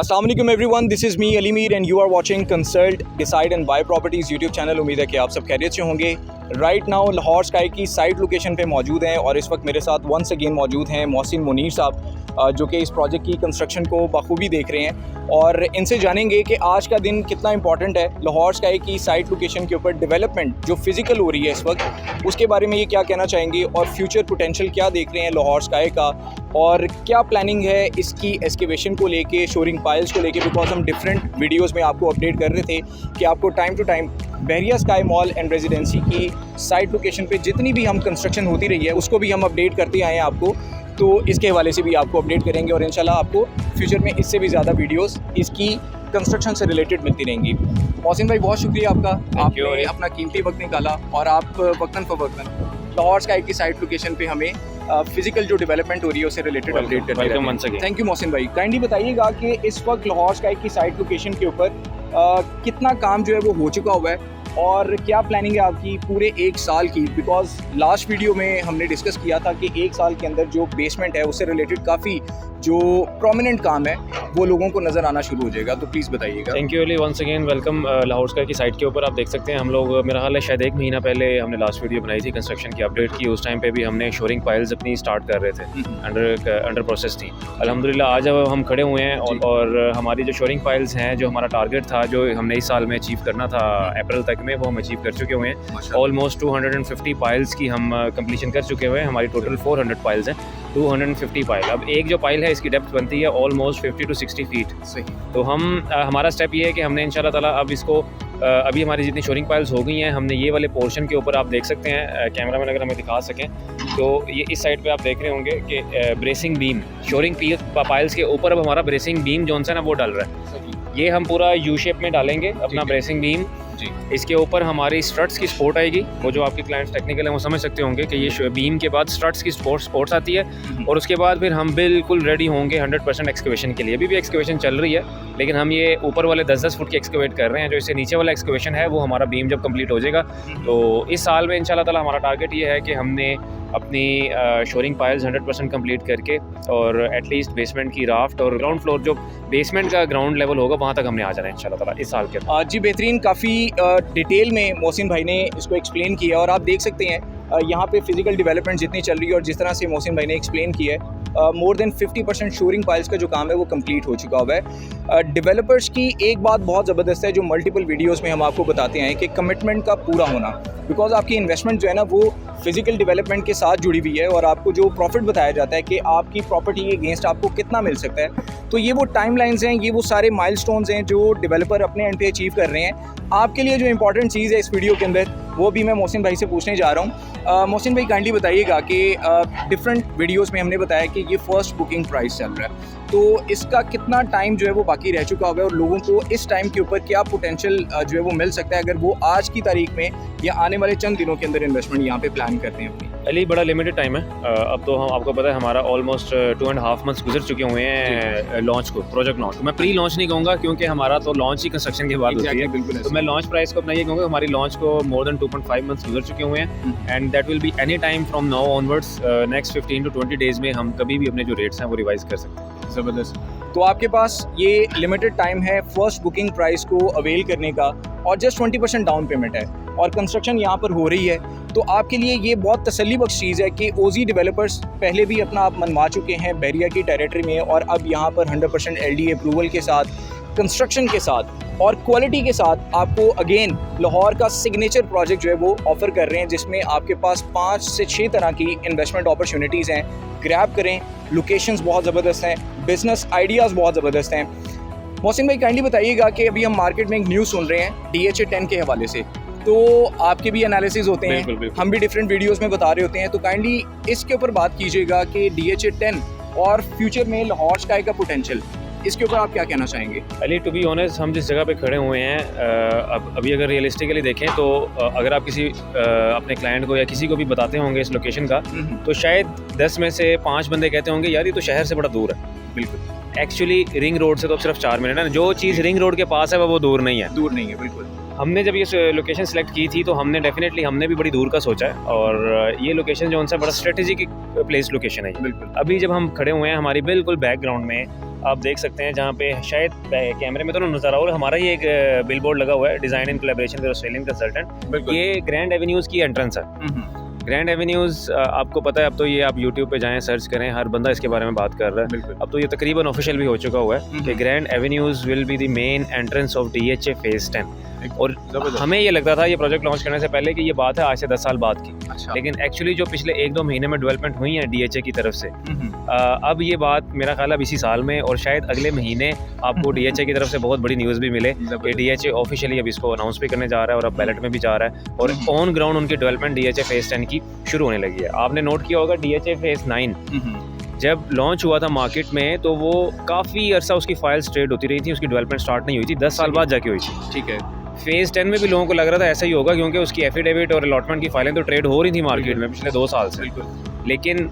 अस्सलाम वालेकुम everyone, this is me Ali Mir and you are watching consult decide and buy properties YouTube channel. उम्मीद है कि आप सब खैरियत से होंगे। राइट नाउ लाहौर स्काई की साइट लोकेशन पे मौजूद हैं और इस वक्त मेरे साथ वंस अगेन मौजूद हैं मोहसिन मुनीर साहब, जो कि इस प्रोजेक्ट की कंस्ट्रक्शन को बखूबी देख रहे हैं और इनसे जानेंगे कि आज का दिन कितना इंपॉर्टेंट है लाहौर स्काई की साइट लोकेशन के ऊपर। डेवलपमेंट जो फिज़िकल हो रही है इस वक्त, उसके बारे में ये क्या कहना चाहेंगे और फ्यूचर पोटेंशियल क्या देख रहे हैं लाहौर स्काई का और क्या प्लानिंग है इसकी एक्सकेवेशन को लेके, शोरिंग पाइल्स को लेके। बिकॉज हम डिफरेंट वीडियोस में आपको अपडेट कर रहे थे कि आपको time to time Bahria sky mall and residency की साइट लोकेशन पे जितनी भी हम कंस्ट्रक्शन होती रही है उसको भी हम अपडेट करते आए हैं आपको, तो इसके हवाले से भी आपको अपडेट करेंगे और इंशाल्लाह आपको फ्यूचर में इससे भी ज़्यादा वीडियोस इसकी कंस्ट्रक्शन से रिलेटेड मिलती रहेंगी। मोहसिन भाई, बहुत शुक्रिया आपका, आपने अपना कीमती वक्त निकाला और आप वक्तन फ़वक्तन लाहौर स्काई की साइट लोकेशन पे हमें फिजिकल जो डेवलपमेंट हो रही है उससे रिलेटेड अपडेट करते हैं। थैंक यू मोहसिन भाई। काइंडली बताइएगा कि इस वक्त लाहौर स्काई की साइट लोकेशन के ऊपर कितना काम जो है वो हो चुका हुआ है और क्या प्लानिंग है आपकी पूरे एक साल की। बिकॉज लास्ट वीडियो में हमने डिस्कस किया था कि एक साल के अंदर जो बेसमेंट है उससे रिलेटेड काफ़ी जो प्रोमिनेंट काम है वो लोगों को नज़र आना शुरू हो जाएगा, तो प्लीज़ बताइएगा। Thank you Ali, once again welcome Lahore sky की साइट के ऊपर। आप देख सकते हैं हम लोग, मेरा ख्याल है शायद एक महीना पहले हमने लास्ट वीडियो बनाई थी कंस्ट्रक्शन की, अपडेट की। उस टाइम पे भी हमने शोरिंग पाइल्स अपनी स्टार्ट कर रहे थे, अंडर प्रोसेस थी। अल्हम्दुलिल्लाह आज अब हम खड़े हुए हैं और हमारी जो शोरिंग पाइल्स हैं, जो हमारा टारगेट था जो हमने इस साल में अचीव करना था अप्रैल तक में, वो हम अचीव कर चुके हुए हैं। ऑलमोस्ट 250 पाइल्स की हम कंप्लीशन कर चुके हुए हैं। हमारी टोटल 400 पाइल्स हैं, 250 पाइल। अब एक जो पाइल है इसकी डेप्थ बनती है ऑलमोस्ट 50 to 60 फीट। सही। तो हमारा स्टेप ये है कि हमने इंशाल्लाह ताला अब इसको अभी हमारी जितनी शोरिंग पाइल्स हो गई हैं, हमने ये वाले पोर्शन के ऊपर आप देख सकते हैं, कैमरामैन अगर हमें दिखा सकें तो ये इस साइड पे आप देख रहे होंगे कि ब्रेसिंग बीम शोरिंग पाइल्स के ऊपर अब हमारा ब्रेसिंग बीम जो है ना वो डाल रहा है। ये हम पूरा यू शेप में डालेंगे अपना ब्रेसिंग बीम। इसके ऊपर हमारी स्ट्रट्स की सपोर्ट आएगी। वो जो आपके क्लाइंट्स टेक्निकल हैं वो समझ सकते होंगे कि ये बीम के बाद स्ट्रट्स की सपोर्ट्स आती है और उसके बाद फिर हम बिल्कुल रेडी होंगे 100% एक्सकेवेशन के लिए। अभी भी एक्सकेवेशन चल रही है लेकिन हम ये ऊपर वाले 10-10 फुट की एक्सकेवेट कर रहे हैं। जो इससे नीचे वाला एक्सकेवेशन है वो हमारा बीम जब कंप्लीट हो जाएगा तो इस साल में इंशाल्लाह ताला हमारा टारगेट ये है कि हमने अपनी शोरिंग पाइल्स 100% कंप्लीट करके और एटलीस्ट बेसमेंट की राफ्ट और ग्राउंड फ्लोर जो बेसमेंट का ग्राउंड लेवल होगा वहाँ तक हमने आ जाना है इंशाल्लाह ताला इस साल के। जी बेहतरीन, काफ़ी डिटेल में मोहसिन भाई ने इसको एक्सप्लेन किया और आप देख सकते हैं यहाँ पे फिजिकल डेवलपमेंट जितनी चल रही है और जिस तरह से मोहसिन भाई ने एक्सप्लेन किया है, मोर देन 50% शोरिंग पाइल्स का जो काम है वो कंप्लीट हो चुका हुआ है। डेवलपर्स की एक बात बहुत ज़बरदस्त है जो मल्टीपल वीडियोस में हम आपको बताते हैं कि कमिटमेंट का पूरा होना। बिकॉज आपकी इन्वेस्टमेंट जो है ना वो फिजिकल डेवलपमेंट के साथ जुड़ी हुई है और आपको जो प्रॉफिट बताया जाता है कि आपकी प्रॉपर्टी के अगेंस्ट आपको कितना मिल सकता है, तो ये वो टाइमलाइंस हैं, ये वो सारे माइलस्टोन्स हैं जो डेवलपर अपने एंड पे अचीव कर रहे हैं। आपके लिए जो इंपॉर्टेंट चीज़ है इस वीडियो के अंदर वो भी मैं मोहसिन भाई से पूछने जा रहा हूँ। मोहसिन भाई काइंडली बताइएगा कि डिफरेंट वीडियोस में हमने बताया कि ये फ़र्स्ट बुकिंग प्राइस चल रहा है, तो इसका कितना टाइम जो है वो बाकी रह चुका होगा और लोगों को इस टाइम के ऊपर क्या पोटेंशियल जो है वो मिल सकता है अगर वो आज की तारीख में या आने वाले चंद दिनों के अंदर इन्वेस्टमेंट यहाँ पे प्लान करते हैं अपनी। अली बड़ा लिमिटेड टाइम है। अब तो हम आपको पता है हमारा ऑलमोस्ट 2.5 मंथ्स गुजर चुके हुए हैं लॉन्च को, प्रोजेक्ट लॉन्च। मैं प्री लॉन्च नहीं कहूँगा क्योंकि हमारा तो लॉन्च ही कंस्ट्रक्शन के बाद होती है, तो मैं लॉन्च प्राइस को अपना ये कहूँगा हमारी लॉन्च को मोर देन 2.5 मंथ्स गुजर चुके हुए हैं and that will be any time from now onwards. Next 15 to 20 days में हम कभी भी अपने जो रेट्स हैं वो रिवाइज कर सकते हैं। ज़बरदस्त। तो आपके पास ये लिमिटेड टाइम है फर्स्ट बुकिंग प्राइस को अवेल करने का और जस्ट 20% डाउन पेमेंट है और कंस्ट्रक्शन यहाँ पर हो रही है, तो आपके लिए ये बहुत तसल्ली बख्श चीज़ है कि ओजी डेवलपर्स पहले भी अपना आप मनवा चुके हैं बहरिया की टेरिटरी में और अब यहाँ पर 100% LDA अप्रूवल के साथ, कंस्ट्रक्शन के साथ और क्वालिटी के साथ आपको अगेन लाहौर का सिग्नेचर प्रोजेक्ट जो है वो ऑफ़र कर रहे हैं जिसमें आपके पास 5 से 6 तरह की इन्वेस्टमेंट अपॉर्चुनिटीज़ हैं। ग्रैब करें, लोकेशंस बहुत ज़बरदस्त हैं, बिजनेस आइडियाज़ बहुत ज़बरदस्त हैं। मोहसिन भाई काइंडली बताइएगा कि अभी हम मार्केट में एक न्यूज़ सुन रहे हैं DHA 10 के हवाले से, तो आपके भी एनालिसिस होते हैं, बिल्कुल। हम भी डिफरेंट वीडियोस में बता रहे होते हैं, तो काइंडली इसके ऊपर बात कीजिएगा कि DHA 10 और फ्यूचर में लाहौर स्काई का पोटेंशियल, इसके ऊपर आप क्या कहना चाहेंगे? अली टू बी ऑनेस्ट, हम जिस जगह पे खड़े हुए हैं अभी अगर रियलिस्टिकली देखें तो अगर आप किसी अपने क्लाइंट को या किसी को भी बताते होंगे इस लोकेशन का तो शायद 10 में से 5 बंदे कहते होंगे यार ये तो शहर से बड़ा दूर है। बिल्कुल। एक्चुअली रिंग रोड से तो सिर्फ 4 मिनट है, जो चीज़ रिंग रोड के पास है वो दूर नहीं है। दूर नहीं है, बिल्कुल। हमने जब ये लोकेशन सेलेक्ट की थी तो हमने भी बड़ी दूर का सोचा है और ये लोकेशन जो उनसे बड़ा स्ट्रेटेजिक प्लेस लोकेशन है। बिल्कुल। अभी जब हम खड़े हुए हैं हमारी बिल्कुल बैकग्राउंड में आप देख सकते हैं, जहाँ पे शायद कैमरे में तो नज़र आ रहा है, हमारा ही एक बिल बोर्ड लगा हुआ है, design in collaboration with Australian consultant. ये ग्रैंड एवेन्यूज़ की एंट्रेंस है। ग्रैंड एवेन्यूज़ आपको पता है, अब तो ये आप यूट्यूब पे जाएं, सर्च करें, हर बंदा इसके बारे में बात कर रहा है। अब तो ये तकरीबन ऑफिशियल भी हो चुका हुआ है कि grand avenues will be the main entrance of DHA phase 10। और हमें ये लगता था ये प्रोजेक्ट लॉन्च करने से पहले कि ये बात है आज से 10 साल बाद की। अच्छा। लेकिन एक्चुअली जो पिछले 1-2 महीने में डेवलपमेंट हुई है DHA की तरफ से, अब ये बात मेरा ख्याल है इसी साल में और शायद अगले महीने आपको DHA की तरफ से बहुत बड़ी न्यूज़ भी मिले कि DHA ऑफिशियली अब इसको अनाउंस भी करने जा रहा है और अब बैलेट में भी जा रहा है और ऑन ग्राउंड उनकी डेवलपमेंट DHA फेज़ 10 की शुरू होने लगी है। आपने नोट किया होगा DHA फेज़ 9 जब लॉन्च हुआ था मार्केट में तो वो काफ़ी अरसा उसकी फाइल्स ट्रेड होती रही थी, उसकी डेवलपमेंट स्टार्ट नहीं हुई थी, 10 साल बाद जाके हुई थी। ठीक है। फेज़ 10 में भी लोगों को लग रहा था ऐसा ही होगा क्योंकि उसकी एफिडेविट और अलॉटमेंट की फाइलें तो ट्रेड हो रही थी मार्केट में पिछले 2 साल से। लेकिन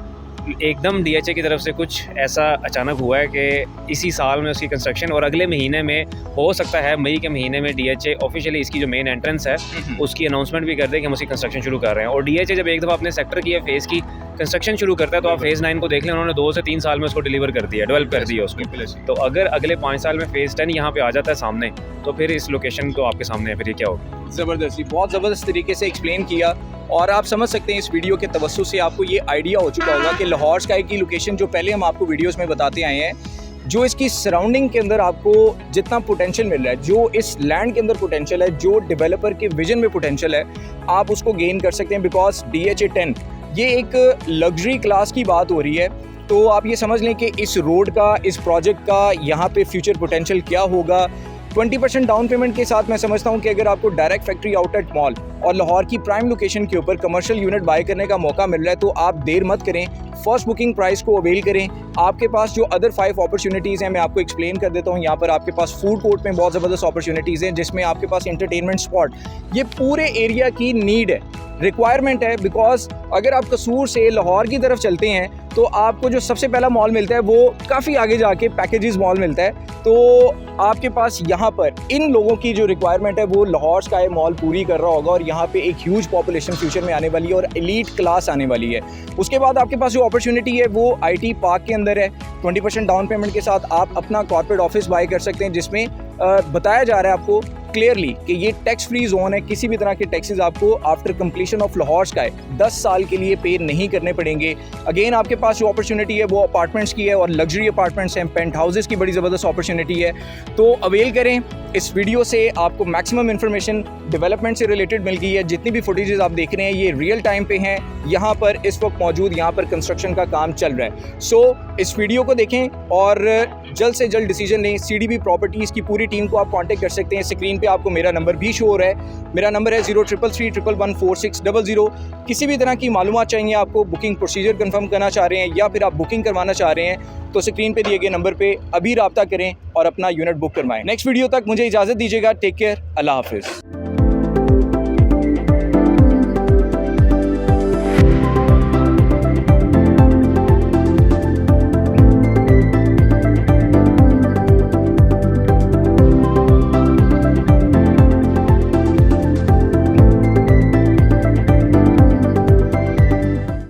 एकदम DHA की तरफ से कुछ ऐसा अचानक हुआ है कि इसी साल में उसकी कंस्ट्रक्शन और अगले महीने में हो सकता है मई के महीने में DHA ऑफिशियली इसकी जो मेन एंट्रेंस है उसकी अनाउंसमेंट भी कर दे कि हम उसकी कंस्ट्रक्शन शुरू कर रहे हैं। और DHA जब एक दफ़ा अपने सेक्टर की फेज़ की कंस्ट्रक्शन शुरू करता है तो आप फेज़ 9 को देख लें, उन्होंने 2 से 3 साल में उसको डिलीवर कर दिया, डेवलप कर दिया उसको। तो अगर अगले 5 साल में फेज़ 10 यहाँ पे आ जाता है सामने तो फिर इस लोकेशन तो आपके सामने है, फिर ये क्या होगा। ज़बरदस्ती, बहुत ज़बरदस्त तरीके से एक्सप्लेन किया और आप समझ सकते हैं इस वीडियो के तवज्जुह से आपको ये आइडिया हो चुका होगा कि लाहौर स्काई की लोकेशन जो पहले हम आपको वीडियोस में बताते आए हैं, जो इसकी सराउंडिंग के अंदर आपको जितना पोटेंशियल मिल रहा है, जो इस लैंड के अंदर पोटेंशियल है, जो डेवलपर के विजन में पोटेंशियल है, आप उसको गेन कर सकते हैं। बिकॉज DHA 10 ये एक लग्जरी क्लास की बात हो रही है, तो आप ये समझ लें कि इस रोड का, इस प्रोजेक्ट का यहाँ पे फ्यूचर पोटेंशियल क्या होगा। 20% डाउन पेमेंट के साथ मैं समझता हूँ कि अगर आपको डायरेक्ट फैक्ट्री आउटलेट मॉल और लाहौर की प्राइम लोकेशन के ऊपर कमर्शियल यूनिट बाय करने का मौका मिल रहा है तो आप देर मत करें, फर्स्ट बुकिंग प्राइस को अवेल करें। आपके पास जो अदर 5 अपॉर्चुनिटीज़ हैं मैं आपको एक्सप्लेन कर देता हूँ। यहाँ पर आपके पास फूड कोर्ट में बहुत ज़बरदस्त अपॉर्चुनिटीज़ हैं, जिसमें आपके पास इंटरटेनमेंट स्पॉट, ये पूरे एरिया की नीड है, रिक्वायरमेंट है। बिकॉज अगर आप कसूर से लाहौर की तरफ चलते हैं तो आपको जो सबसे पहला मॉल मिलता है वो काफ़ी आगे जाके पैकेजेस मॉल मिलता है। तो आपके पास यहाँ पर इन लोगों की जो रिक्वायरमेंट है वो लाहौर स्काई मॉल पूरी कर रहा होगा और यहाँ पे एक ह्यूज पॉपुलेशन फ्यूचर में आने वाली है और एलीट क्लास आने वाली है। उसके बाद आपके पास जो अपॉर्चुनिटी है वो IT पार्क के अंदर है। 20% डाउन पेमेंट के साथ आप अपना कॉर्पोरेट ऑफिस बाय कर सकते हैं, जिसमें बताया जा रहा है आपको क्लियरली कि ये टैक्स फ्री जोन है, किसी भी तरह के टैक्सेस आपको after completion of Lahore sky 10 साल के लिए पे नहीं करने पड़ेंगे। अगेन आपके पास जो अपॉर्चुनिटी है वो अपार्टमेंट्स की है और लग्जरी अपार्टमेंट्स हैं, पेंट हाउसेस की बड़ी ज़बरदस्त अपॉर्चुनिटी है। तो अवेल करें। इस वीडियो से आपको मैक्सिमम इन्फॉर्मेशन डेवलपमेंट से रिलेटेड मिल गई है। जितनी भी फुटेजेस आप देख रहे हैं ये रियल टाइम पे हैं, यहाँ पर इस वक्त मौजूद, यहाँ पर कंस्ट्रक्शन का काम चल रहा है। सो इस वीडियो को देखें और जल्द से जल्द डिसीजन लें। CDB प्रॉपर्टीज़ की पूरी टीम को आप कांटेक्ट कर सकते हैं। स्क्रीन पे आपको मेरा नंबर भी शो हो रहा है, मेरा नंबर है 0333114600। किसी भी तरह की मालूमात चाहिए आपको, बुकिंग प्रोसीजर कंफर्म करना चाह रहे हैं या फिर आप बुकिंग करवाना चाह रहे हैं तो स्क्रीन पे दिए गए नंबर पे अभी रब्ता करें और अपना यूनिट बुक करवाएं। नेक्स्ट वीडियो तक मुझे इजाज़त दीजिएगा। टेक केयर, अल्लाह हाफिज़।